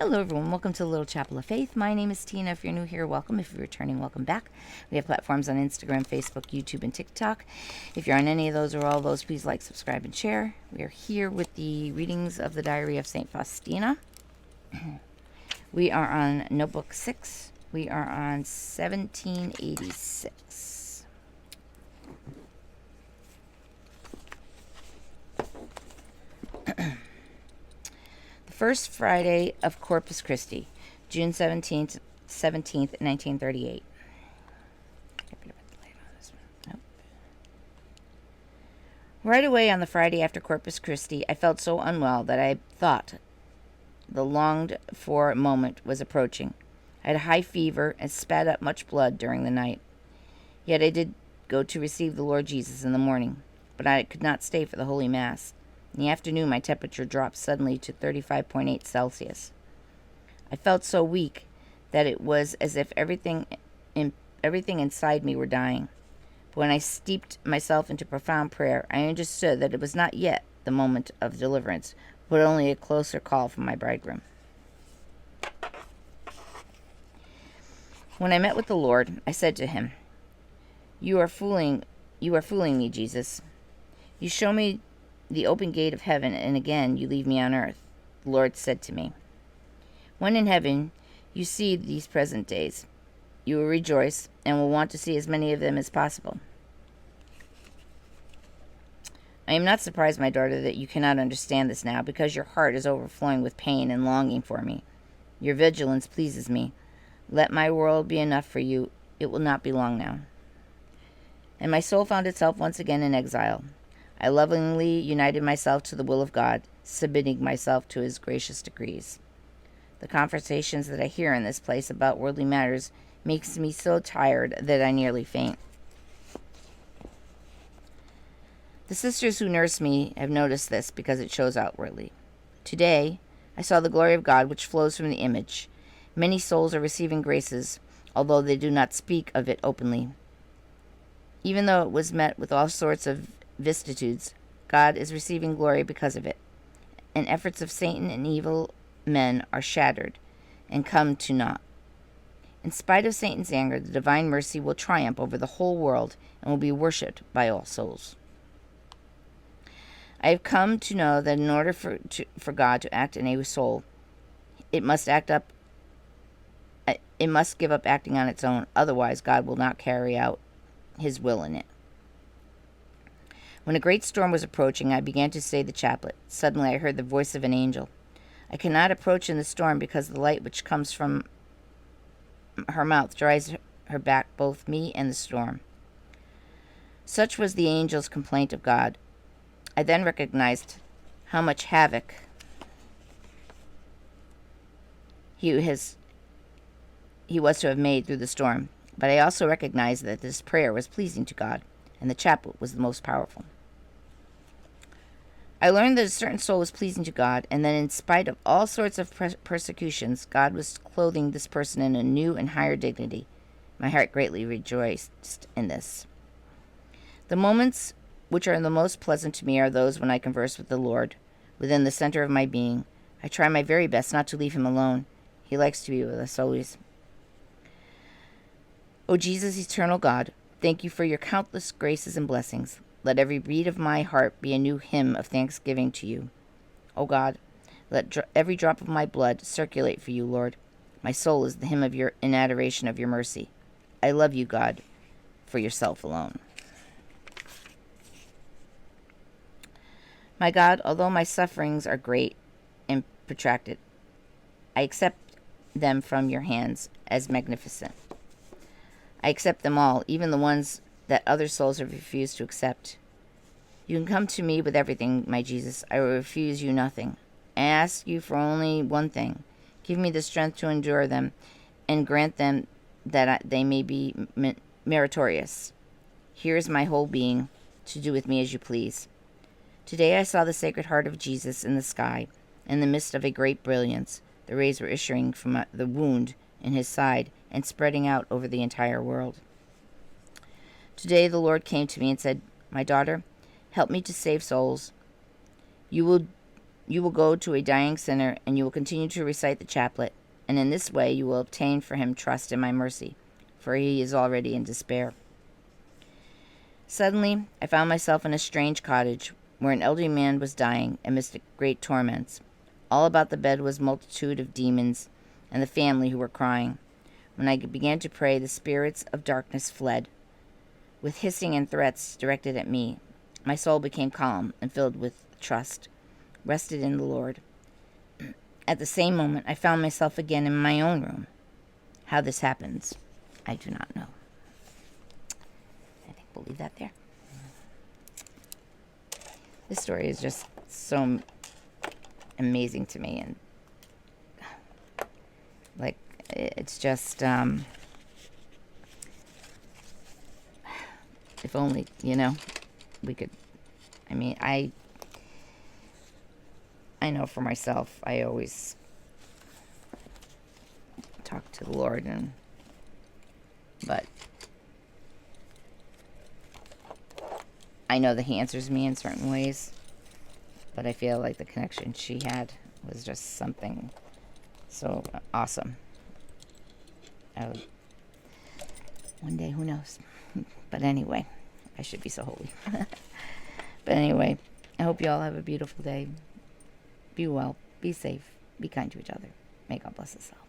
Hello everyone, welcome to the Little Chapel of Faith. My name is Tina. If you're new here, welcome. If you're returning, welcome back. We have platforms on Instagram, Facebook, YouTube, and TikTok. If you're on any of those or all those, please like, subscribe, and share. We are here with the readings of the Diary of St Faustina. We are on Notebook 6. We are on 1786. First Friday of Corpus Christi, June 17th, 1938. Nope. Right away on the Friday after Corpus Christi, I felt so unwell that I thought the longed-for moment was approaching. I had a high fever and spat up much blood during the night. Yet I did go to receive the Lord Jesus in the morning, but I could not stay for the Holy Mass. In the afternoon, my temperature dropped suddenly to 35.8 Celsius. I felt so weak that it was as if everything inside me were dying. But when I steeped myself into profound prayer, I understood that it was not yet the moment of deliverance, but only a closer call from my bridegroom. When I met with the Lord, I said to him, You are fooling me, Jesus. You show me the open gate of heaven, and again you leave me on earth. The Lord said to me, When in heaven you see these present days, you will rejoice and will want to see as many of them as possible. I am not surprised, my daughter, that you cannot understand this now, because your heart is overflowing with pain and longing for me. Your vigilance pleases me. Let my world be enough for you. It will not be long now. And my soul found itself once again in exile. I lovingly united myself to the will of God, submitting myself to his gracious decrees. The conversations that I hear in this place about worldly matters makes me so tired that I nearly faint. The sisters who nurse me have noticed this because it shows outwardly. Today, I saw the glory of God which flows from the image. Many souls are receiving graces, although they do not speak of it openly. Even though it was met with all sorts of vicissitudes, God is receiving glory because of it, and efforts of Satan and evil men are shattered and come to naught. In spite of Satan's anger, the divine mercy will triumph over the whole world and will be worshipped by all souls. I have come to know that in order for God to act in a soul, it must give up acting on its own. Otherwise, God will not carry out his will in it. When a great storm was approaching, I began to say the chaplet. Suddenly I heard the voice of an angel. I cannot approach in the storm because the light which comes from her mouth drives her back, both me and the storm. Such was the angel's complaint of God. I then recognized how much havoc he was to have made through the storm, but I also recognized that this prayer was pleasing to God, and the chaplet was the most powerful. I learned that a certain soul was pleasing to God, and that in spite of all sorts of persecutions, God was clothing this person in a new and higher dignity. My heart greatly rejoiced in this. The moments which are the most pleasant to me are those when I converse with the Lord, within the center of my being. I try my very best not to leave him alone. He likes to be with us always. O Jesus, eternal God, thank you for your countless graces and blessings. Let every beat of my heart be a new hymn of thanksgiving to you. O God, let every drop of my blood circulate for you, Lord. My soul is the hymn of your in adoration of your mercy. I love you, God, for yourself alone. My God, although my sufferings are great and protracted, I accept them from your hands as magnificent. I accept them all, even the ones that other souls have refused to accept. You can come to me with everything, my Jesus. I will refuse you nothing. I ask you for only one thing. Give me the strength to endure them, and grant them that they may be meritorious. Here is my whole being, to do with me as you please. Today I saw the Sacred Heart of Jesus in the sky, in the midst of a great brilliance. The rays were issuing from the wound in his side and spreading out over the entire world. Today the Lord came to me and said, My daughter, help me to save souls. You will You will go to a dying sinner, and you will continue to recite the chaplet, and in this way you will obtain for him trust in my mercy, for he is already in despair. Suddenly, I found myself in a strange cottage, where an elderly man was dying amidst great torments. All about the bed was a multitude of demons, and the family who were crying. When I began to pray, the spirits of darkness fled, with hissing and threats directed at me. My soul became calm and filled with trust, rested in the Lord. At the same moment, I found myself again in my own room. How this happens, I do not know. I think we'll leave that there. This story is just so amazing to me, and like it's just if only we could. I mean, I know for myself, I always talk to the Lord, but I know that he answers me in certain ways, but I feel like the connection she had was just something so awesome. One day, who knows? But anyway, I should be so holy. But anyway, I hope you all have a beautiful day. Be well, be safe, be kind to each other. May God bless us all.